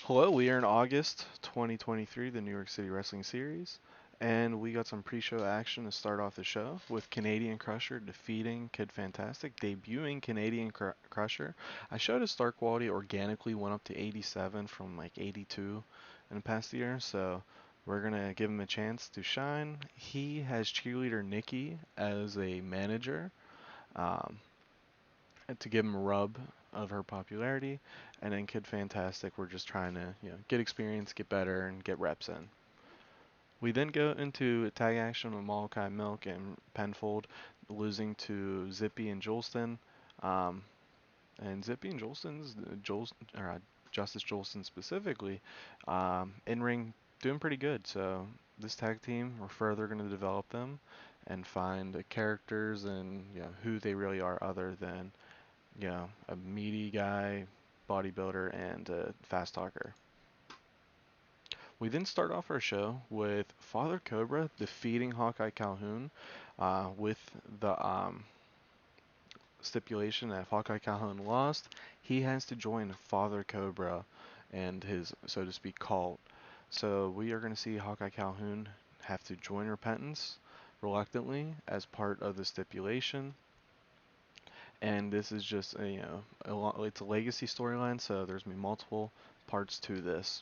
Hello, we are in August 2023, the New York City Wrestling Series, and we got some pre-show action to start off the show with Canadian Crusher defeating Kid Fantastic, debuting Canadian Crusher. I showed his star quality organically went up to 87 from like 82 in the past year, so we're gonna give him a chance to shine. He has cheerleader Nikki as a manager. Um, to give him a rub of her popularity. And then Kid Fantastic, we're just trying to, get experience, get better, and get reps in. We then go into tag action with Malachi Milk and Penfold losing to Zippy and Jolston. Um, and Zippy and Justice Jolston specifically, in ring doing pretty good. So this tag team, we're further going to develop them and find the characters and who they really are other than a meaty guy, bodybuilder, and a fast talker. We then start off our show with Father Cobra defeating Hawkeye Calhoun with the stipulation that if Hawkeye Calhoun lost, he has to join Father Cobra and his, so to speak, cult. So we are going to see Hawkeye Calhoun have to join Repentance reluctantly as part of the stipulation. And this is just it's a legacy storyline, so there's gonna be multiple parts to this.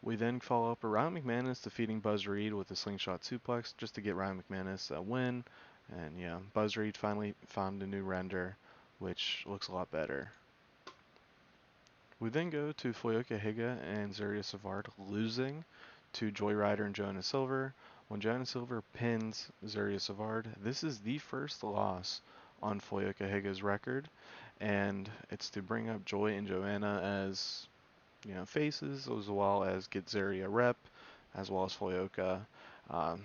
We then follow up with Ryan McManus defeating Buzz Reed with a slingshot suplex just to get Ryan McManus a win. And Buzz Reed finally found a new render, which looks a lot better. We then go to Fuyoka Higa and Zaria Savard losing to Joyrider and Jonah Silver. When Jonah Silver pins Zaria Savard, this is the first loss on Fuyoka Higa's record, and it's to bring up Joy and Joanna as faces, as well as get Zaria rep, as well as Fuyoka, um,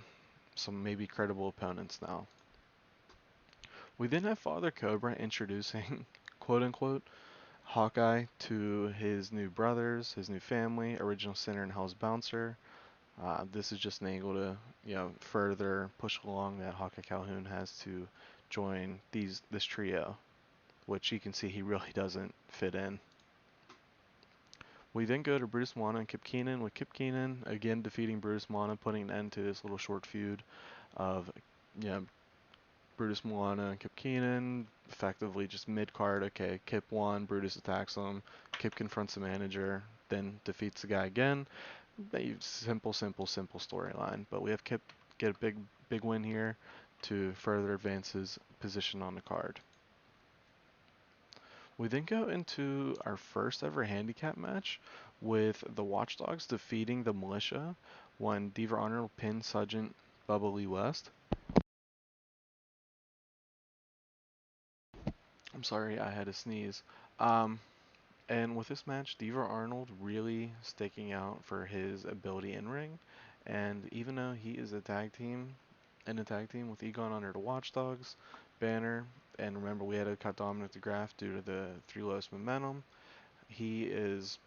some maybe credible opponents now. We then have Father Cobra introducing quote unquote Hawkeye to his new brothers, his new family, Original Sinner and Hell's Bouncer. This is just an angle to, further push along that Hawkeye Calhoun has to join this trio, which you can see he really doesn't fit in. We then go to Brutus Milano and Kip Keenan, with Kip Keenan again defeating Brutus Milano, putting an end to this little short feud of, Brutus Milano and Kip Keenan, effectively just mid-card. Okay, Kip won, Brutus attacks him, Kip confronts the manager, then defeats the guy again. Simple storyline. But we have Kip get a big win here to further advance his position on the card. We then go into our first ever handicap match with the Watchdogs defeating the Militia when Diva Honor pinned Sergeant Bubba Lee West. I'm sorry, I had to sneeze. Um, and with this match, Diva Arnold really sticking out for his ability in ring. And even though he is in a tag team with Egon under the Watchdogs banner, and remember we had to cut Dominic DeGraff due to the three lowest momentum, he is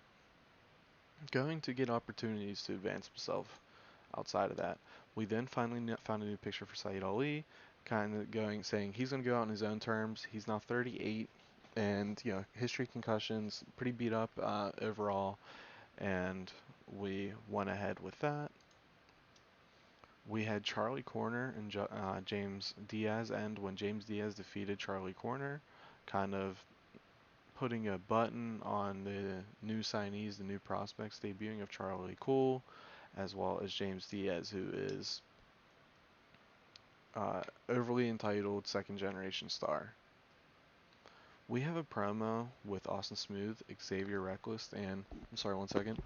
going to get opportunities to advance himself outside of that. We then finally found a new picture for Saeed Ali, kind of saying he's going to go out on his own terms. He's now 38, and history concussions, pretty beat up overall, and we went ahead with that. We had Charlie Corner and James Diaz end when James Diaz defeated Charlie Corner, kind of putting a button on the new signees, the new prospects debuting of Charlie Cool, as well as James Diaz, who is overly entitled second generation star. We have a promo with Austin Smooth, Xavier Reckless, and I'm sorry, one second.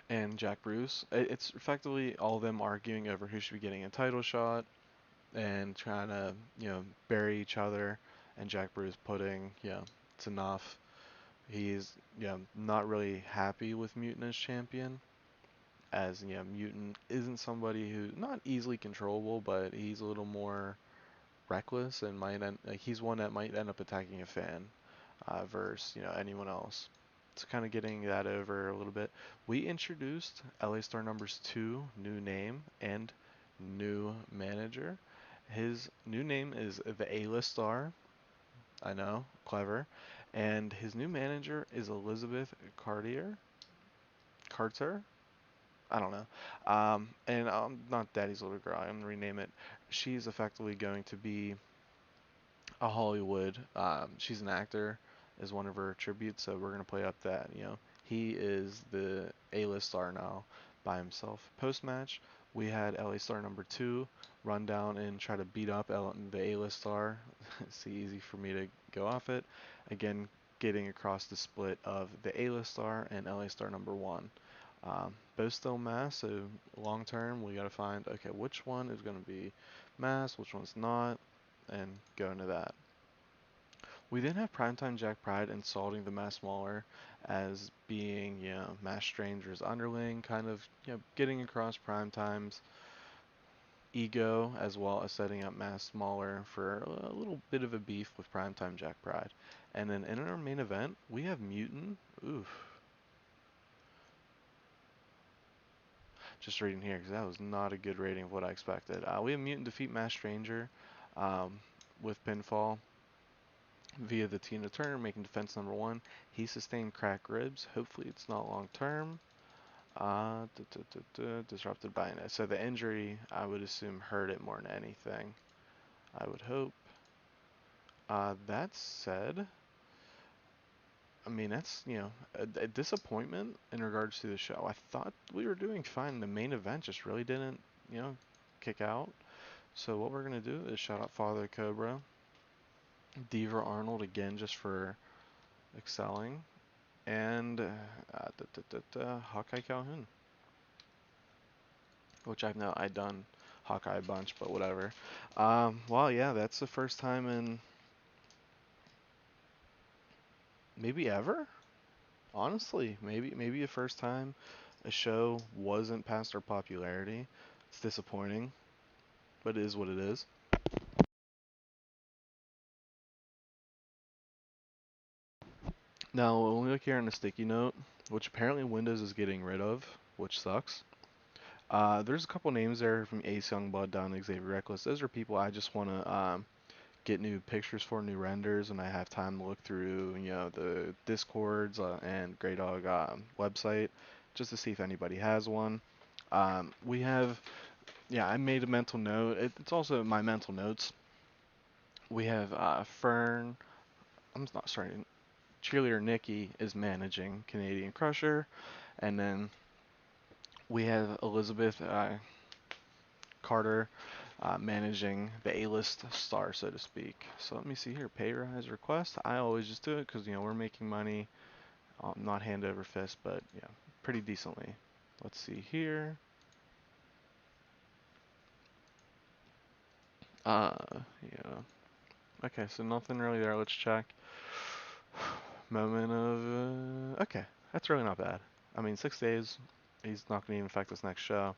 And Jack Bruce. It's effectively all of them arguing over who should be getting a title shot and trying to, bury each other. And Jack Bruce putting, it's enough. He's, not really happy with Mutant as champion, as Mutant isn't somebody who not easily controllable, but he's a little more reckless and he's one that might end up attacking a fan versus anyone else. So kind of getting that over a little bit. We introduced LA Star numbers 2, new name and new manager. His new name is the A-List Star. I know, clever. And his new manager is Elizabeth Carter. I don't know. And not Daddy's little girl. I'm gonna rename it. She's effectively going to be a Hollywood. She's an actor, is one of her tributes. So we're gonna play up that. He is the A-list star now by himself. Post match, we had LA Star number two run down and try to beat up the A-list star. It's easy for me to go off it. Again, getting across the split of the A-list star and LA Star number one. Both still mass, so long term we gotta find okay which one is gonna be mass, which one's not, and go into that. We then have Primetime Jack Pride insulting the Mass Mauler as being, Mass Stranger's underling, kind of, getting across Primetime's ego as well as setting up Mass Mauler for a little bit of a beef with Primetime Jack Pride. And then in our main event, we have Mutant. Oof. Just reading here because that was not a good rating of what I expected. We have Mutant defeat Mass Stranger um, with pinfall via the Tina Turner, making defense number one. He sustained cracked ribs. Hopefully, it's not long term. Disrupted by an. So the injury, I would assume, hurt it more than anything. I would hope. That said, I mean, that's, a disappointment in regards to the show. I thought we were doing fine. The main event just really didn't, kick out. So what we're going to do is shout out Father Cobra, Diva Arnold again just for excelling, and Hawkeye Calhoun, which I done Hawkeye a bunch, but whatever. Well, yeah, that's the first time in maybe ever. Honestly, maybe the first time a show wasn't past our popularity. It's disappointing, but it is what it is. Now, when we look here on the sticky note, which apparently Windows is getting rid of, which sucks. There's a couple names there from Ace Youngblood down to Xavier Reckless. Those are people I just want to get new pictures for, new renders, and I have time to look through, the Discords and Grey Dog website just to see if anybody has one. We have, yeah, I made a mental note. It's also in my mental notes. We have Fern. I'm not sorry. Cheerleader Nikki is managing Canadian Crusher, and then we have Elizabeth Carter managing the A-list star, so to speak. So let me see here. Pay rise request. I always just do it because we're making money, not hand over fist, but yeah, pretty decently. Let's see here. Uh, yeah. Okay, so nothing really there. Let's check. Moment of okay, that's really not bad. I mean, 6 days. He's not going to even affect this next show.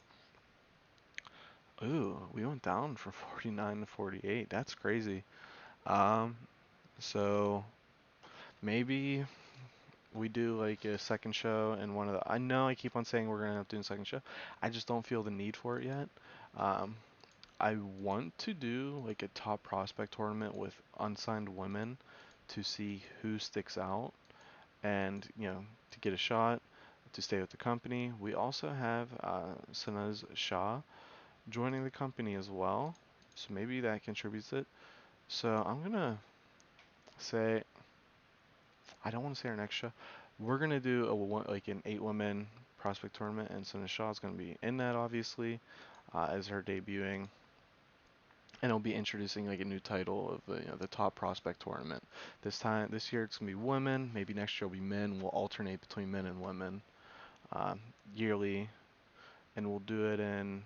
Ooh, we went down from 49 to 48. That's crazy. Um, so maybe we do like a second show and one of the. I know I keep on saying we're gonna end up doing a second show. I just don't feel the need for it yet. Um, I want to do like a top prospect tournament with unsigned women to see who sticks out and to get a shot to stay with the company. We also have Sanaz Shah joining the company as well, so maybe that contributes it. So I'm gonna say I don't want to say our next show. We're gonna do like an 8 woman prospect tournament, and Sana Shaw's gonna be in that obviously, as her debuting, and it'll be introducing like a new title of the top prospect tournament. This year it's gonna be women. Maybe next year will be men. We'll alternate between men and women yearly, and we'll do it in.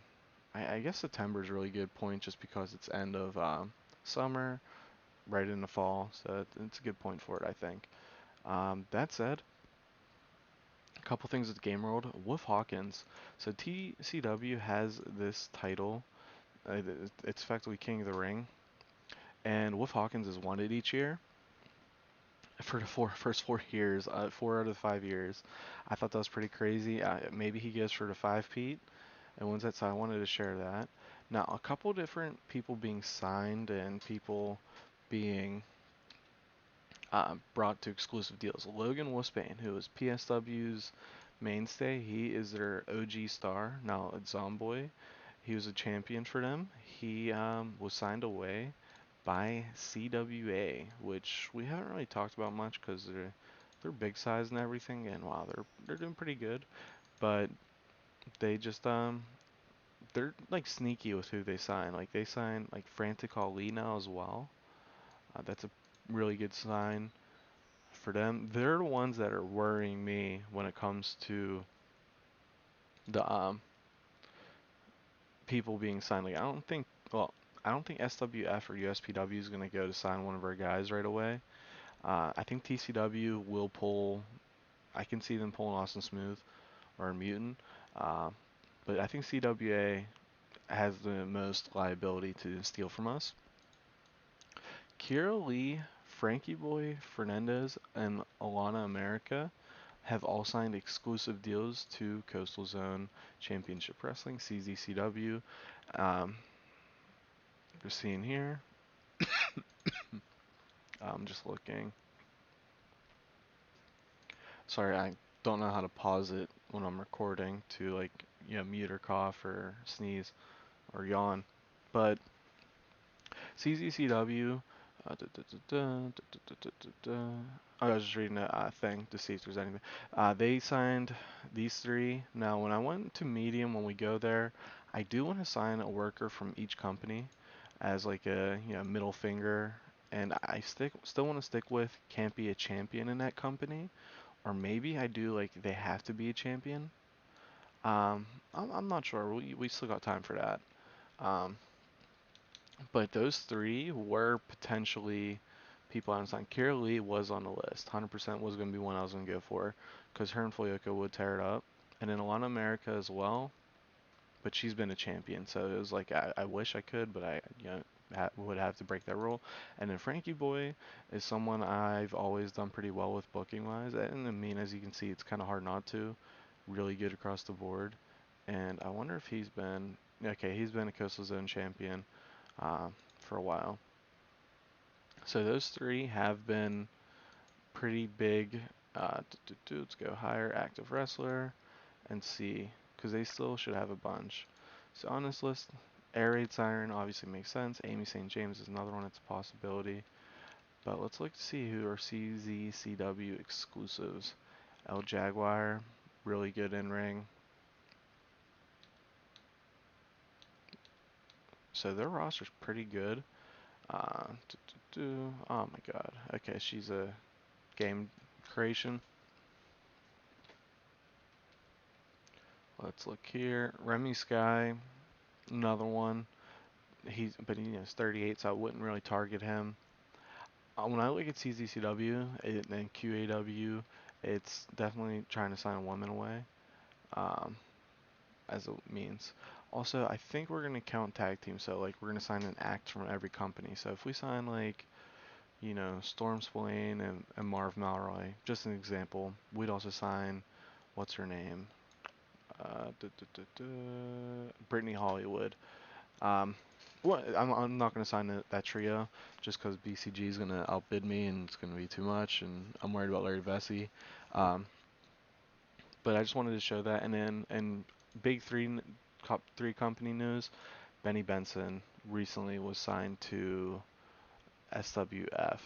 I guess September is a really good point just because it's end of summer, right in the fall, so it's a good point for it, I think. That said, a couple things with Game World. Wolf Hawkins. So TCW has this title. It's effectively King of the Ring, and Wolf Hawkins has won it each year for the first 4 years. 4 out of the 5 years. I thought that was pretty crazy. Maybe he goes for the five Pete and wins that. So I wanted to share that. Now, a couple different people being signed and people being brought to exclusive deals. Logan Wolfsbane, who is PSW's mainstay, he is their OG star, now at Zomboy. He was a champion for them. He was signed away by CWA, which we haven't really talked about much because they're big size and everything, and wow, they're doing pretty good. But they just they're like sneaky with who they sign. Like they sign like Frantic Ali now as well. That's a really good sign for them. They're the ones that are worrying me when it comes to the people being signed. Like I don't think SWF or USPW is gonna go to sign one of our guys right away. I think TCW will pull. I can see them pulling Austin Smooth or Mutant. Uh, but I think CWA has the most liability to steal from us. Kira Lee, Frankie Boy, Fernandez, and Alana America have all signed exclusive deals to Coastal Zone Championship Wrestling, CZCW. Um, you're seeing here. I'm just looking. Sorry, I don't know how to pause it when I'm recording to like, mute or cough or sneeze or yawn. But CZCW. I was just reading a thing to see if there's anything. They signed these three. Now, when I went to Medium, when we go there, I do want to sign a worker from each company as like a middle finger, and I still want to stick with can't be a champion in that company, or maybe I do like they have to be a champion. I'm not sure. We still got time for that. Um, But those three were potentially people I was on. Kira Lee was on the list. 100% was going to be one I was going to go for because her and Foyoko would tear it up. And then Alana America as well, but she's been a champion. So it was like, I wish I could, but I would have to break that rule. And then Frankie Boy is someone I've always done pretty well with booking wise. And I mean, as you can see, it's kind of hard not to. Really good across the board. And I wonder if okay, he's been a Coastal Zone champion uh, for a while. So those three have been pretty big. Let's go higher active wrestler and see, because they still should have a bunch. So on this list, Air Raid Siren obviously makes sense. Amy St. James is another one that's a possibility. But let's look to see who are CZCW exclusives. El Jaguar, really good in ring. So their roster's pretty good. Uh, oh my god. Okay, she's a game creation. Let's look here. Remy Sky, another one. He's 38, so I wouldn't really target him. When I look at CZCW and QAW, it's definitely trying to sign a woman away, um, as a means. Also, I think we're gonna count tag team, so like we're gonna sign an act from every company. So if we sign like, Storm Spillane and Marv Malroy, just an example, we'd also sign, what's her name? Brittany Hollywood. Um, I'm not going to sign that trio just because BCG is going to outbid me and it's going to be too much, and I'm worried about Larry Vesey. Um, but I just wanted to show that. And then, big top three company news, Benny Benson recently was signed to SWF.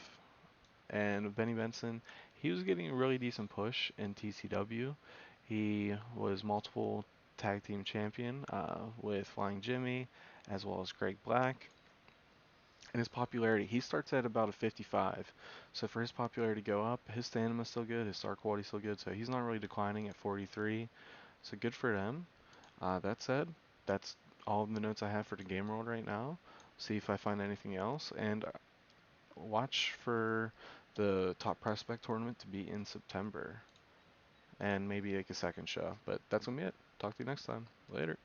And Benny Benson, he was getting a really decent push in TCW. He was multiple tag team champion with Flying Jimmy as well as Greg Black. And his popularity, he starts at about a 55. So for his popularity to go up, his stamina's still good, his star quality's still good, so he's not really declining at 43. So good for them. That said, that's all of the notes I have for the game world right now. See if I find anything else, and watch for the top prospect tournament to be in September, and maybe like a second show. But that's gonna be it. Talk to you next time. Later.